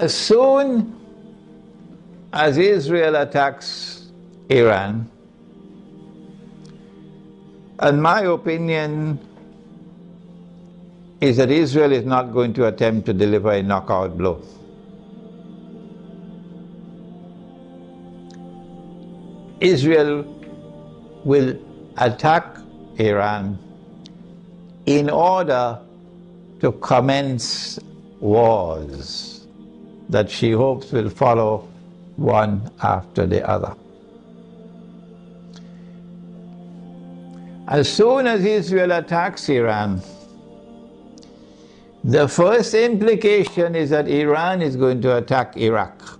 As soon as Israel attacks Iran, and my opinion is that Israel is not going to attempt to deliver a knockout blow. Israel will attack Iran in order to commence wars that she hopes will follow one after the other. As soon as Israel attacks Iran, the first implication is that Iran is going to attack Iraq.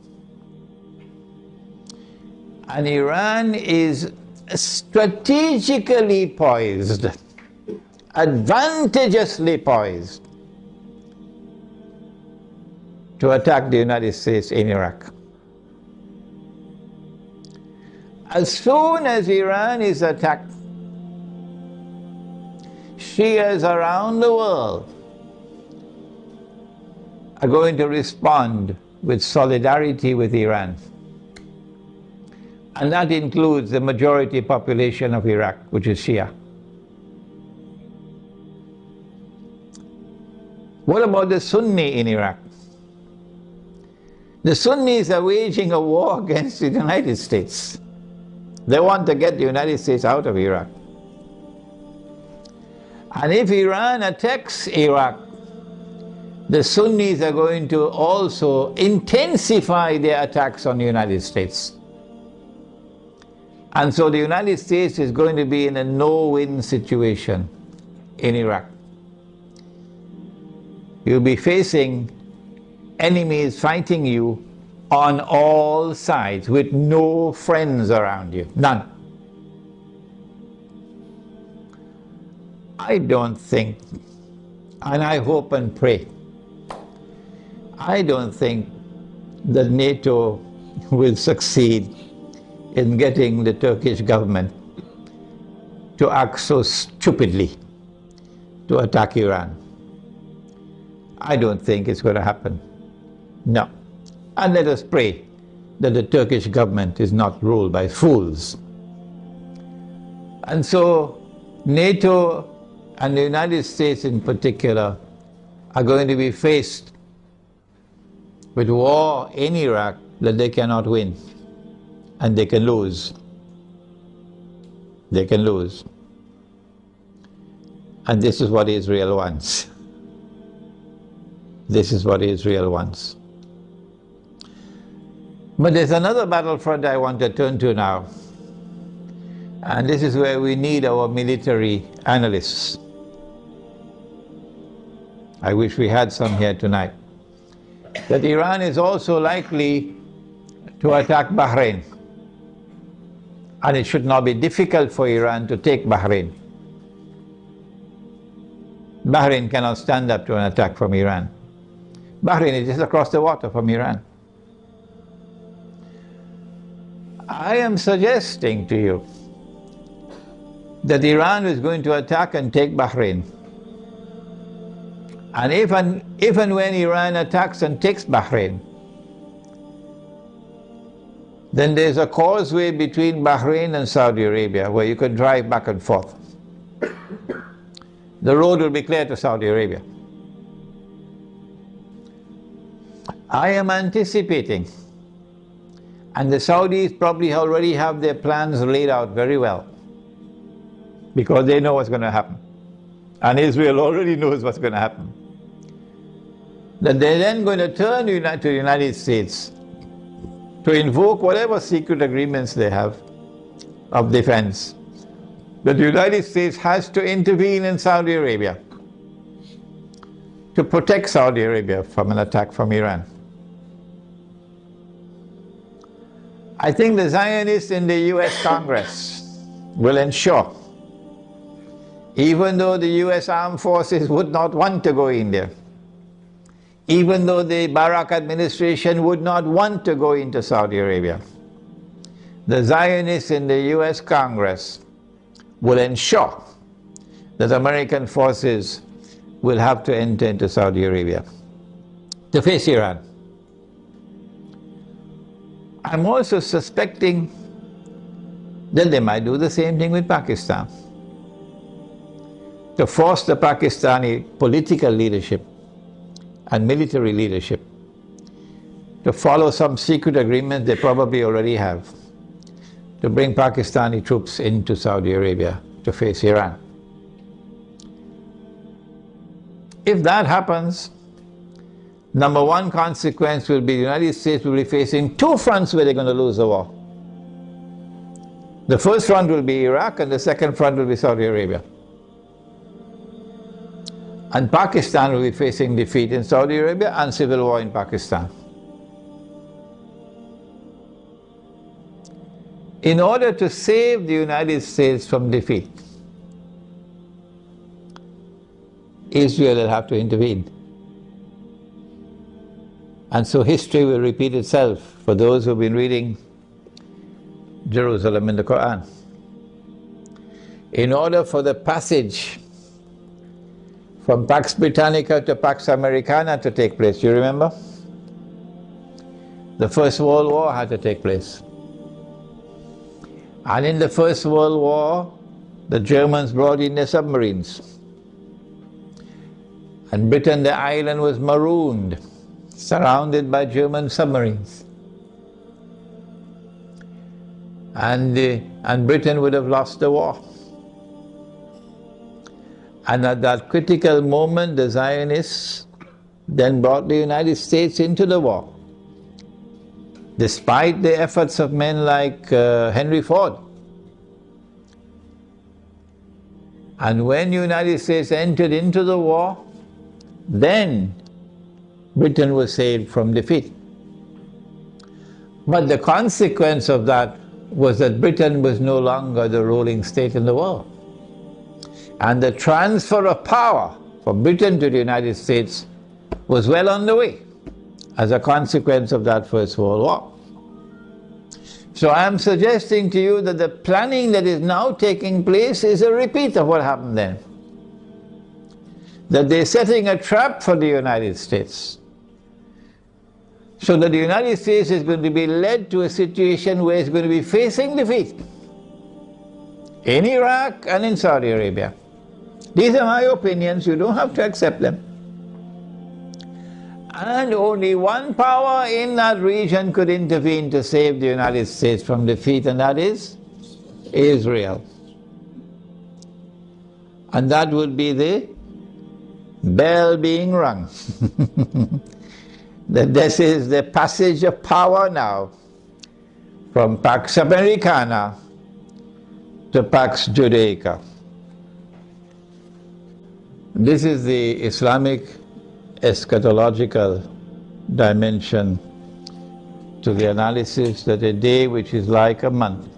And Iran is strategically poised, advantageously poised, to attack the United States in Iraq. As soon as Iran is attacked, Shias around the world are going to respond with solidarity with Iran. And that includes the majority population of Iraq, which is Shia. What about the Sunni in Iraq? The Sunnis are waging a war against the United States. They want to get the United States out of Iraq. And if Iran attacks Iraq, the Sunnis are going to also intensify their attacks on the United States. And so the United States is going to be in a no-win situation in Iraq. You'll be facing enemies fighting you on all sides with no friends around you, none. I don't think, and I hope and pray, I don't think that NATO will succeed in getting the Turkish government to act so stupidly to attack Iran. I don't think it's going to happen. No. And let us pray that the Turkish government is not ruled by fools. And so NATO and the United States in particular are going to be faced with war in Iraq that they cannot win. And they can lose. They can lose. And this is what Israel wants. This is what Israel wants. But there's another battlefront I want to turn to now. And this is where we need our military analysts. I wish we had some here tonight. That Iran is also likely to attack Bahrain. And it should not be difficult for Iran to take Bahrain. Bahrain cannot stand up to an attack from Iran. Bahrain is just across the water from Iran. I am suggesting to you that Iran is going to attack and take Bahrain. And if and when Iran attacks and takes Bahrain, then there's a causeway between Bahrain and Saudi Arabia where you can drive back and forth. The road will be clear to Saudi Arabia. I am anticipating, and the Saudis probably already have their plans laid out very well, because they know what's going to happen. And Israel already knows what's going to happen. That they're then going to turn to the United States to invoke whatever secret agreements they have of defense. That the United States has to intervene in Saudi Arabia to protect Saudi Arabia from an attack from Iran. I think the Zionists in the US Congress will ensure, even though the US armed forces would not want to go in there, even though the Barak administration would not want to go into Saudi Arabia, the Zionists in the US Congress will ensure that American forces will have to enter into Saudi Arabia to face Iran. I'm also suspecting that they might do the same thing with Pakistan, to force the Pakistani political leadership and military leadership to follow some secret agreement they probably already have, to bring Pakistani troops into Saudi Arabia to face Iran. If that happens, number one consequence will be the United States will be facing two fronts where they're going to lose the war. The first front will be Iraq and the second front will be Saudi Arabia. And Pakistan will be facing defeat in Saudi Arabia and civil war in Pakistan. In order to save the United States from defeat, Israel will have to intervene. And so history will repeat itself for those who've been reading Jerusalem in the Quran. In order for the passage from Pax Britannica to Pax Americana to take place, you remember? The First World War had to take place. And in the First World War, the Germans brought in their submarines. And Britain, the island, was marooned, surrounded by German submarines. And Britain would have lost the war. And at that critical moment, the Zionists then brought the United States into the war, despite the efforts of men like Henry Ford. And when the United States entered into the war, then Britain was saved from defeat. But the consequence of that was that Britain was no longer the ruling state in the world. And the transfer of power from Britain to the United States was well on the way as a consequence of that First World War. So I am suggesting to you that the planning that is now taking place is a repeat of what happened then. That they're setting a trap for the United States, so that the United States is going to be led to a situation where it's going to be facing defeat in Iraq and in Saudi Arabia. These are my opinions, you don't have to accept them. And only one power in that region could intervene to save the United States from defeat, and that is Israel. And that would be the bell being rung. That this is the passage of power now from Pax Americana to Pax Judaica. This is the Islamic eschatological dimension to the analysis that a day which is like a month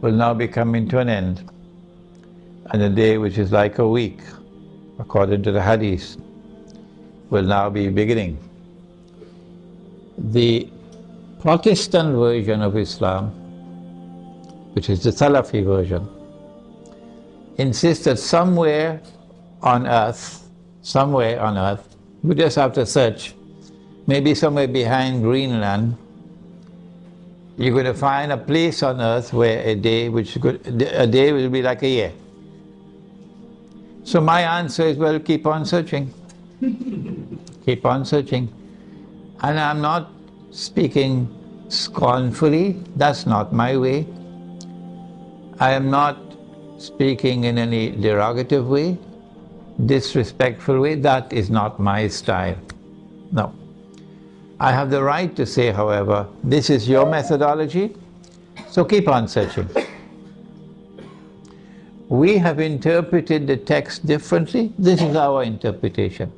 will now be coming to an end, and a day which is like a week, according to the hadith, will now be beginning. The Protestant version of Islam, which is the Salafi version, insists that somewhere on earth, we just have to search, maybe somewhere behind Greenland, you're going to find a place on earth where a day will be like a year. So my answer is, well, keep on searching. Keep on searching. And I'm not speaking scornfully, that's not my way. I am not speaking in any derogative way, disrespectful way, that is not my style. No. I have the right to say, however, this is your methodology, so keep on searching. We have interpreted the text differently, this is our interpretation.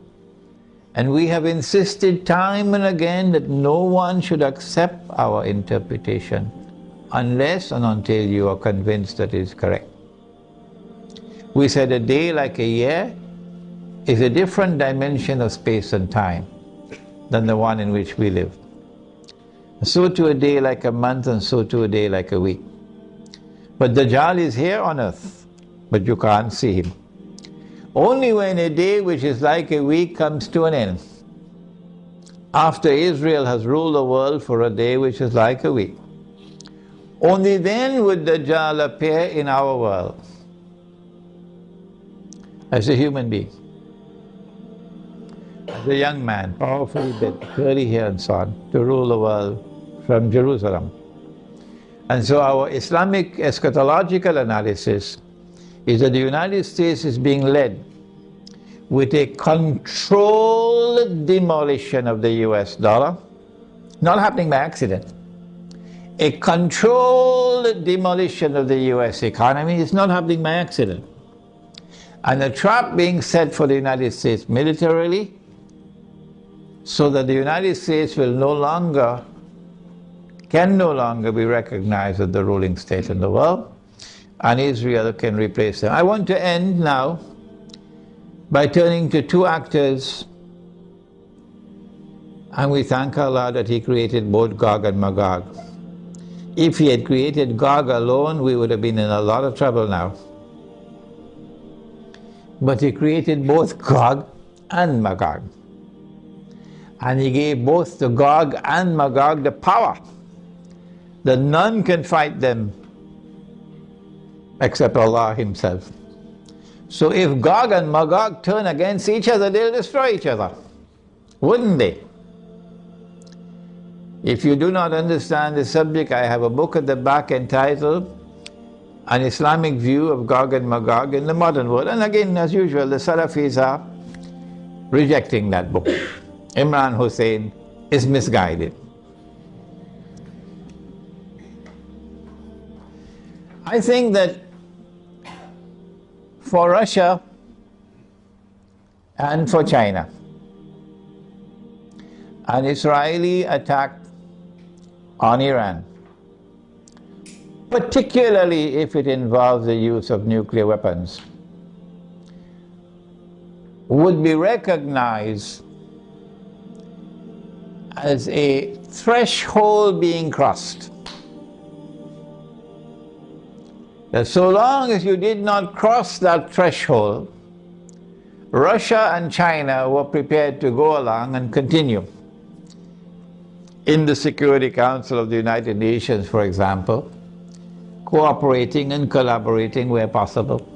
And we have insisted time and again that no one should accept our interpretation unless and until you are convinced that it is correct. We said a day like a year is a different dimension of space and time than the one in which we live. So too a day like a month, and so too a day like a week. But Dajjal is here on earth, but you can't see him. Only when a day which is like a week comes to an end, after Israel has ruled the world for a day which is like a week. Only then would Dajjal appear in our world as a human being, as a young man, powerfully built, curly hair and so on, to rule the world from Jerusalem. And so our Islamic eschatological analysis is that the United States is being led with a controlled demolition of the US dollar, not happening by accident. A controlled demolition of the US economy is not happening by accident. And a trap being set for the United States militarily, so that the United States will can no longer be recognized as the ruling state in the world, and Israel can replace them. I want to end now by turning to two actors, and we thank Allah that He created both Gog and Magog. If He had created Gog alone, we would have been in a lot of trouble now. But He created both Gog and Magog. And He gave both the Gog and Magog the power that none can fight them except Allah Himself. So if Gog and Magog turn against each other, they'll destroy each other, wouldn't they? If you do not understand the subject, I have a book at the back entitled An Islamic View of Gog and Magog in the Modern World. And again, as usual, the Salafis are rejecting that book. Imran Hosein is misguided. I think that for Russia and for China, an Israeli attack on Iran, particularly if it involves the use of nuclear weapons, would be recognized as a threshold being crossed. That so long as you did not cross that threshold, Russia and China were prepared to go along and continue. In the Security Council of the United Nations, for example, cooperating and collaborating where possible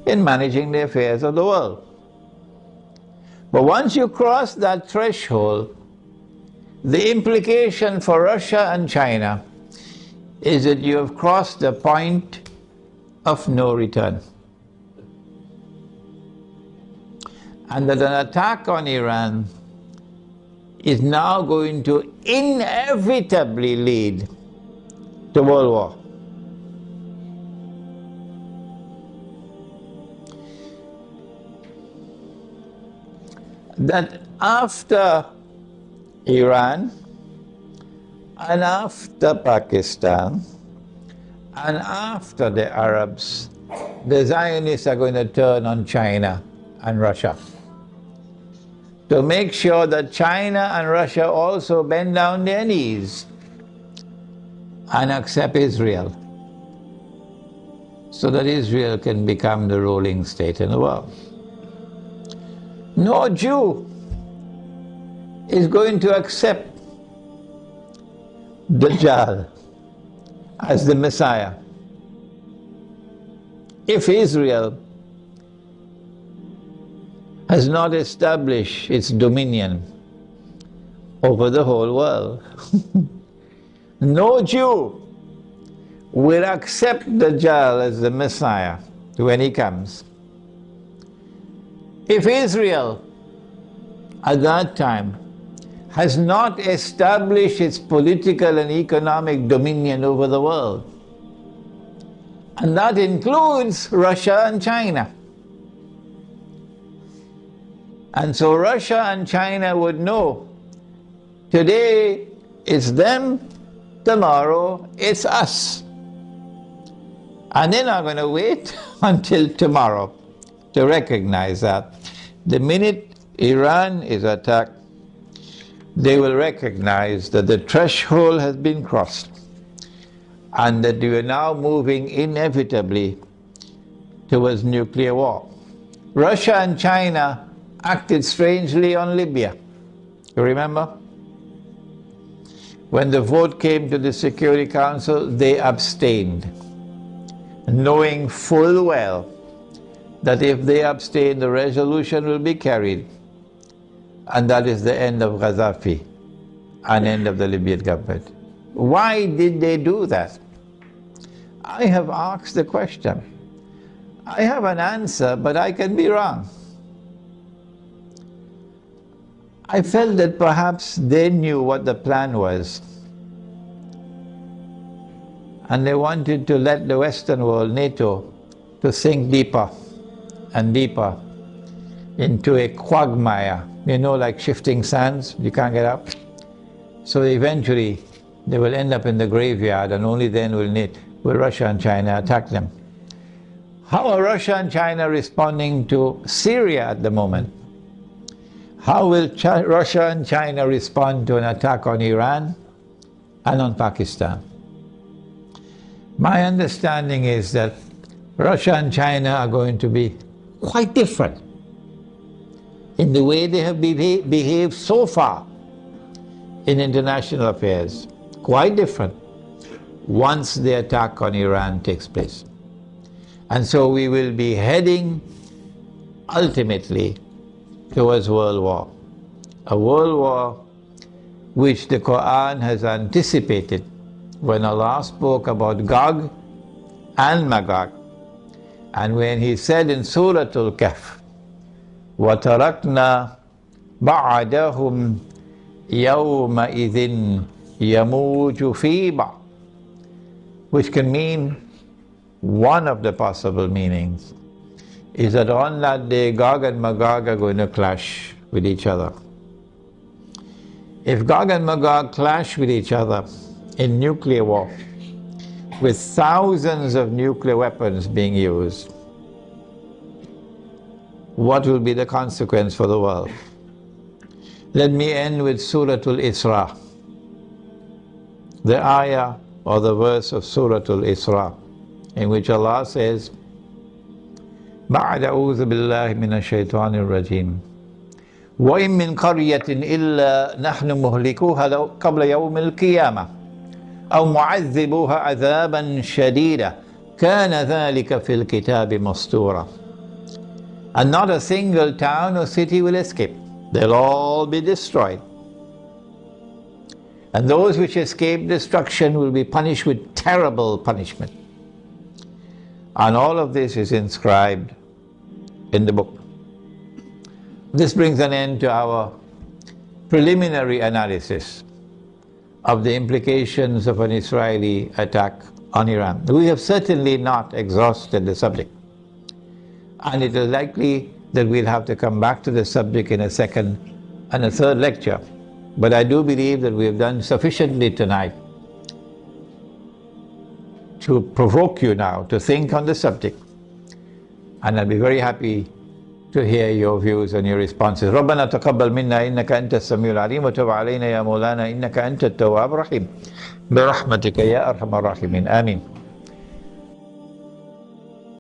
in managing the affairs of the world. But once you cross that threshold, the implication for Russia and China is that you have crossed the point of no return. And that an attack on Iran is now going to inevitably lead to world war. That after Iran and after Pakistan and after the Arabs, the Zionists are going to turn on China and Russia to make sure that China and Russia also bend down their knees and accept Israel, so that Israel can become the ruling state in the world. No Jew is going to accept Dajjal as the Messiah if Israel has not established its dominion over the whole world. No Jew will accept Dajjal as the Messiah when he comes if Israel at that time has not established its political and economic dominion over the world. And that includes Russia and China. And so Russia and China would know, today it's them, tomorrow it's us. And they're not going to wait until tomorrow to recognize that. The minute Iran is attacked, they will recognize that the threshold has been crossed and that we are now moving inevitably towards nuclear war. Russia and China acted strangely on Libya. You remember? When the vote came to the Security Council, they abstained, knowing full well that if they abstain, the resolution will be carried. And that is the end of Gaddafi and end of the Libyan government. Why did they do that? I have asked the question. I have an answer, but I can be wrong. I felt that perhaps they knew what the plan was, and they wanted to let the Western world, NATO, to sink deeper and deeper into a quagmire, you know, like shifting sands, you can't get up. So eventually they will end up in the graveyard, and only then will Russia and China attack them. How are Russia and China responding to Syria at the moment? How will Russia and China respond to an attack on Iran and on Pakistan? My understanding is that Russia and China are going to be quite different in the way they have behaved so far in international affairs. Quite different once the attack on Iran takes place. And so we will be heading ultimately towards world war. A world war which the Quran has anticipated when Allah spoke about Gog and Magog. And when He said in Surah Al-Kahf, وَتَرَكْنَا بَعْدَهُمْ يَوْمَئِذٍ يَمُوجُ فِي بَعْضٍ, which can mean, one of the possible meanings is that on that day Gog and Magog are going to clash with each other. If Gog and Magog clash with each other in nuclear war, with thousands of nuclear weapons being used, what will be the consequence for the world? Let me end with Surah Al-Isra, the ayah or the verse of Surah Al-Isra, in which Allah says, بعد أعوذ بالله من الشيطان الرجيم وإن من قرية إلا نحن مهلكوها قبل يوم القيامة أو معذبوها عذابا شديدا كان ذلك في الكتاب مسطورا. And not a single town or city will escape. They'll all be destroyed. And those which escape destruction will be punished with terrible punishment. And all of this is inscribed in the book. This brings an end to our preliminary analysis of the implications of an Israeli attack on Iran. We have certainly not exhausted the subject, and it is likely that we'll have to come back to the subject in a second and a third lecture. But I do believe that we have done sufficiently tonight to provoke you now to think on the subject, and I'll be very happy to hear your views and your responses. ربنا تقبل منا إنك أنت السميع العليم وتب علينا يا مولانا إنك أنت التواب الرحيم برحمتك يا أرحم الراحمين آمين.